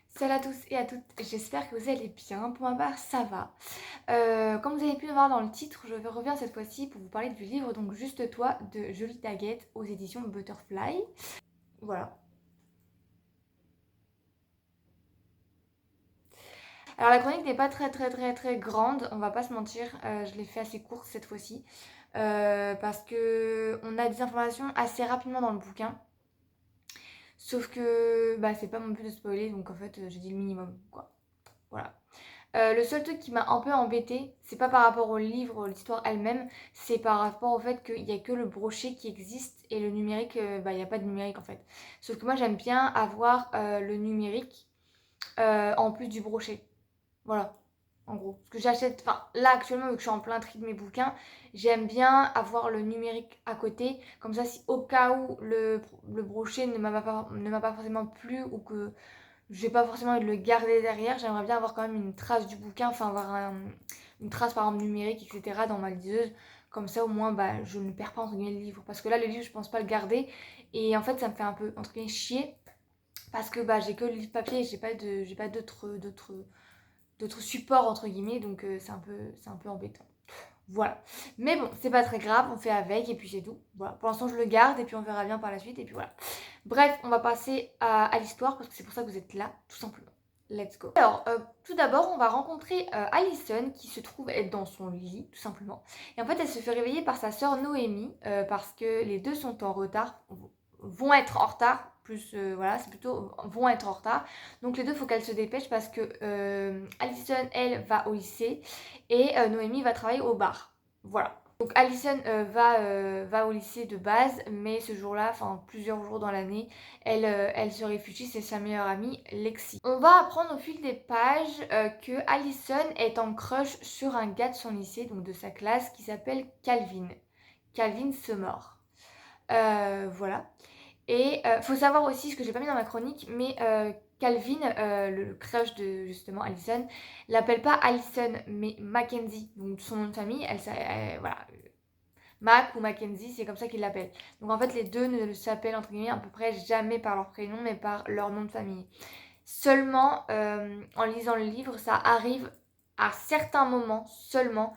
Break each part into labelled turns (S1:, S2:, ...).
S1: Salut à tous et à toutes, j'espère que vous allez bien. Pour ma part, ça va. Comme vous avez pu le voir dans le titre, je reviens cette fois-ci pour vous parler du livre donc Juste toi de Jolie Daguette aux éditions Butterfly. Voilà. Alors la chronique n'est pas très grande, on va pas se mentir, je l'ai fait assez courte cette fois-ci. Parce que on a des informations assez rapidement dans le bouquin. Sauf que bah, c'est pas mon but de spoiler, donc en fait j'ai dit le minimum quoi. Voilà. Le seul truc qui m'a un peu embêtée, c'est pas par rapport au livre, l'histoire elle-même, c'est par rapport au fait qu'il y a que le brochet qui existe et le numérique, bah il n'y a pas de numérique en fait. Sauf que moi j'aime bien avoir le numérique en plus du brochet. Voilà, en gros. Parce que j'achète, enfin là actuellement vu que je suis en plein tri de mes bouquins, j'aime bien avoir le numérique à côté. Comme ça si au cas où le brochet ne m'a pas forcément plu ou que j'ai pas forcément envie de le garder derrière, j'aimerais bien avoir quand même une trace du bouquin, enfin avoir une trace par exemple numérique, etc. dans ma liseuse. Comme ça au moins bah, je ne perds pas entre guillemets le livre. Parce que là le livre je pense pas le garder. Et en fait ça me fait un peu entre guillemets chier. Parce que bah, j'ai que le livre papier et j'ai pas d'autres supports entre guillemets. Donc c'est un peu embêtant. Voilà. Mais bon, c'est pas très grave, on fait avec et puis c'est tout. Voilà. Pour l'instant je le garde et puis on verra bien par la suite et puis voilà. Bref, on va passer à l'histoire parce que c'est pour ça que vous êtes là, tout simplement. Let's go. Alors, tout d'abord, on va rencontrer Allison qui se trouve être dans son lit, tout simplement. Et en fait, elle se fait réveiller par sa sœur Noémie parce que les deux sont en retard, vont être en retard. Plus, voilà, c'est plutôt vont être en retard. Donc, les deux, il faut qu'elle se dépêche parce que Allison, elle, va au lycée et Noémie va travailler au bar. Voilà. Donc Alison va au lycée de base, mais ce jour-là, enfin plusieurs jours dans l'année, elle se réfugie, c'est sa meilleure amie Lexi. On va apprendre au fil des pages que Alison est en crush sur un gars de son lycée, donc de sa classe, qui s'appelle Calvin. Calvin Summer. Voilà. Et faut savoir aussi, ce que j'ai pas mis dans ma chronique, mais Calvin, le crush de justement Alison, l'appelle pas Alison, mais Mackenzie. Donc son nom de famille, voilà, Mac ou Mackenzie, c'est comme ça qu'il l'appelle. Donc en fait, les deux ne s'appellent entre guillemets à peu près jamais par leur prénom, mais par leur nom de famille. Seulement, en lisant le livre, ça arrive à certains moments seulement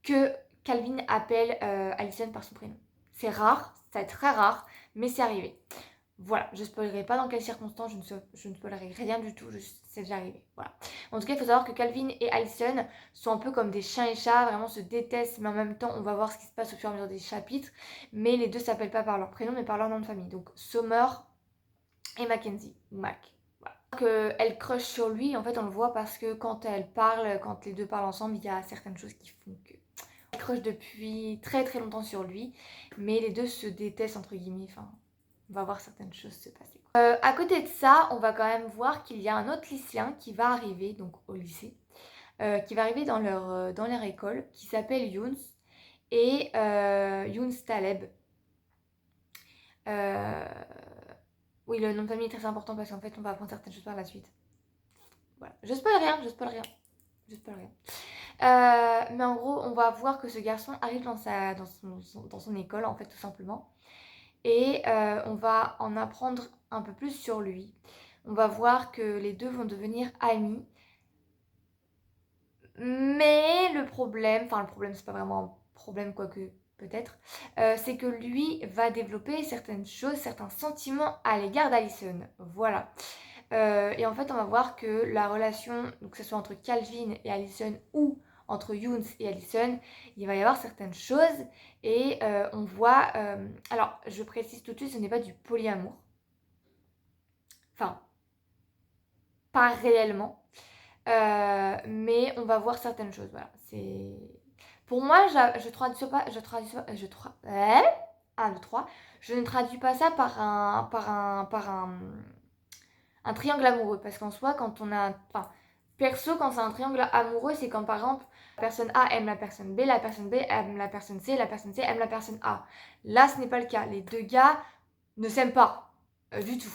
S1: que Calvin appelle Alison par son prénom. C'est rare, c'est très rare, mais c'est arrivé. Voilà, je ne spoilerai pas dans quelles circonstances, je ne spoilerai rien du tout, c'est déjà arrivé. Voilà. En tout cas, il faut savoir que Calvin et Alison sont un peu comme des chiens et chats, vraiment se détestent, mais en même temps, on va voir ce qui se passe au fur et à mesure des chapitres. Mais les deux s'appellent pas par leur prénom, mais par leur nom de famille. Donc Summer et Mackenzie, ou Mac. Voilà. Qu'elle crush sur lui, en fait, on le voit parce que quand elle parle, quand les deux parlent ensemble, il y a certaines choses qui font que. Elle crush depuis très longtemps sur lui, mais les deux se détestent, entre guillemets, enfin on va voir certaines choses se passer. À côté de ça, on va quand même voir qu'il y a un autre lycéen qui va arriver, donc au lycée, qui va arriver dans leur école, qui s'appelle Younes, et Younes Taleb. Euh, oui, le nom de famille est très important parce qu'en fait, on va apprendre certaines choses par la suite. Voilà. Je spoil rien, je spoil rien. Je spoil rien. Mais en gros, on va voir que ce garçon arrive dans son école, en fait, tout simplement. Et on va en apprendre un peu plus sur lui. On va voir que les deux vont devenir amis. Mais le problème, enfin le problème c'est pas vraiment un problème quoique peut-être, c'est que lui va développer certaines choses, certains sentiments à l'égard d'Alison. Voilà. Et en fait on va voir que la relation, donc que ce soit entre Calvin et Alison ou entre Younes et Alison, il va y avoir certaines choses et on voit... alors je précise tout de suite, ce n'est pas du polyamour. Enfin, pas réellement. Mais on va voir certaines choses, voilà. C'est... Pour moi, je traduis pas... le 3. Je ne traduis pas ça par un triangle amoureux. Parce qu'en soi, quand on a... Enfin, perso, quand c'est un triangle amoureux, c'est quand, par exemple, la personne A aime la personne B, la personne B aime la personne C, la personne C aime la personne A. Là, ce n'est pas le cas. Les deux gars ne s'aiment pas du tout.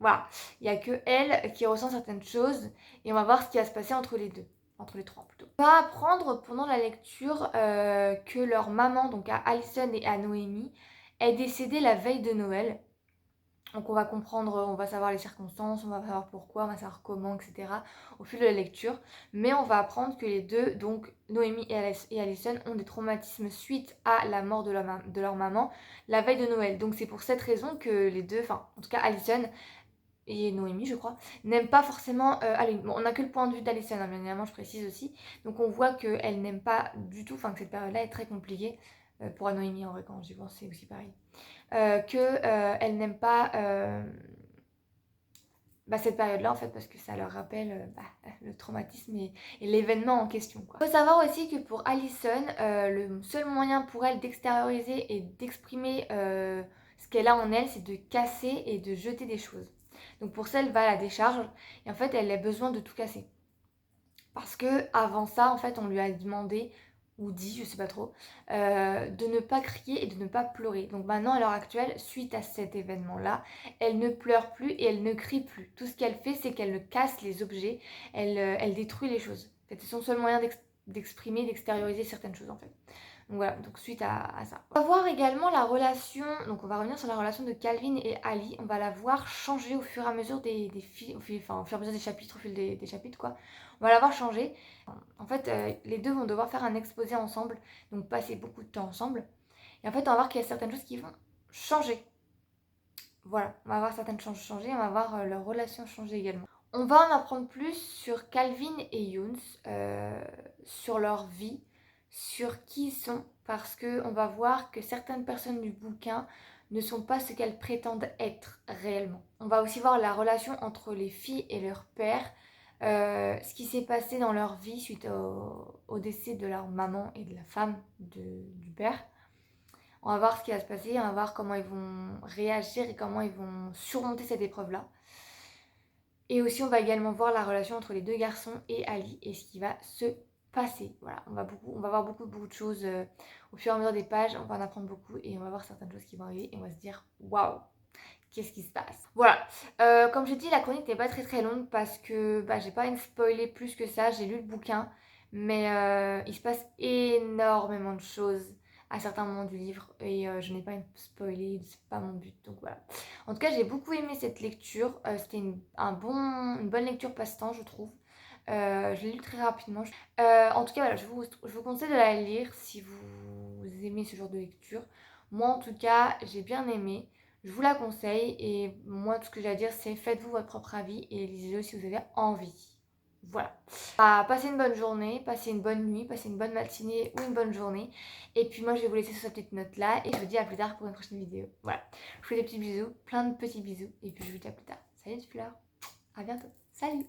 S1: Voilà, il n'y a que elle qui ressent certaines choses et on va voir ce qui va se passer entre les deux, entre les trois plutôt. On va apprendre pendant la lecture que leur maman, donc à Alison et à Noémie, est décédée la veille de Noël. Donc on va comprendre, on va savoir les circonstances, on va savoir pourquoi, on va savoir comment, etc. au fil de la lecture. Mais on va apprendre que les deux, donc Noémie et Allison, ont des traumatismes suite à la mort de leur maman la veille de Noël. Donc c'est pour cette raison que les deux, enfin en tout cas Allison et Noémie je crois, n'aiment pas forcément Halloween. Bon, on n'a que le point de vue d'Allison, hein, bien évidemment je précise aussi. Donc on voit qu'elle n'aime pas du tout, enfin que cette période-là est très compliquée. Pour Noémie en vrai quand j'y pense c'est aussi pareil. Qu'elles n'aiment pas cette période-là en fait parce que ça leur rappelle le traumatisme et l'événement en question. Il faut savoir aussi que pour Allison, le seul moyen pour elle d'extérioriser et d'exprimer ce qu'elle a en elle, c'est de casser et de jeter des choses. Donc pour ça, elle va à la décharge et en fait, elle a besoin de tout casser. Parce que avant ça, en fait, on lui a demandé ou dit, je sais pas trop, de ne pas crier et de ne pas pleurer. Donc maintenant, à l'heure actuelle, suite à cet événement-là, elle ne pleure plus et elle ne crie plus. Tout ce qu'elle fait, c'est qu'elle casse les objets, elle détruit les choses. C'est son seul moyen d'exprimer, d'extérioriser certaines choses en fait. Donc voilà, donc suite à ça. On va voir également la relation, donc on va revenir sur la relation de Calvin et Ali. On va la voir changer au fur et à mesure des films, enfin au fur et à mesure des chapitres, au fil des chapitres quoi. On va la voir changer. En fait, les deux vont devoir faire un exposé ensemble, donc passer beaucoup de temps ensemble. Et en fait, on va voir qu'il y a certaines choses qui vont changer. Voilà, on va voir certaines choses changer, on va voir leur relation changer également. On va en apprendre plus sur Calvin et Younes, sur leur vie, sur qui ils sont, parce qu'on va voir que certaines personnes du bouquin ne sont pas ce qu'elles prétendent être réellement. On va aussi voir la relation entre les filles et leur père, ce qui s'est passé dans leur vie suite au décès de leur maman et de la femme du père. On va voir ce qui va se passer, on va voir comment ils vont réagir et comment ils vont surmonter cette épreuve-là. Et aussi, on va également voir la relation entre les deux garçons et Ali et ce qui va se passer. Voilà, on va voir beaucoup de choses au fur et à mesure des pages. On va en apprendre beaucoup et on va voir certaines choses qui vont arriver et on va se dire waouh, qu'est-ce qui se passe. Voilà, comme j'ai dit, la chronique n'est pas très longue parce que j'ai pas envie de spoiler plus que ça. J'ai lu le bouquin, mais il se passe énormément de choses à certains moments du livre et je n'ai pas envie de spoiler, c'est pas mon but, donc voilà. En tout cas, j'ai beaucoup aimé cette lecture. C'était une bonne lecture passe-temps, je trouve. Je l'ai lu très rapidement. En tout cas, voilà, je vous conseille de la lire si vous aimez ce genre de lecture. Moi, en tout cas, j'ai bien aimé. Je vous la conseille. Et moi, tout ce que j'ai à dire, c'est faites-vous votre propre avis et lisez-le si vous avez envie. Voilà. Passez une bonne journée, passez une bonne nuit, passez une bonne matinée ou une bonne journée. Et puis moi, je vais vous laisser sur cette petite note là. Et je vous dis à plus tard pour une prochaine vidéo. Voilà. Je vous fais des petits bisous, plein de petits bisous. Et puis je vous dis à plus tard. Salut les fleurs. À bientôt. Salut.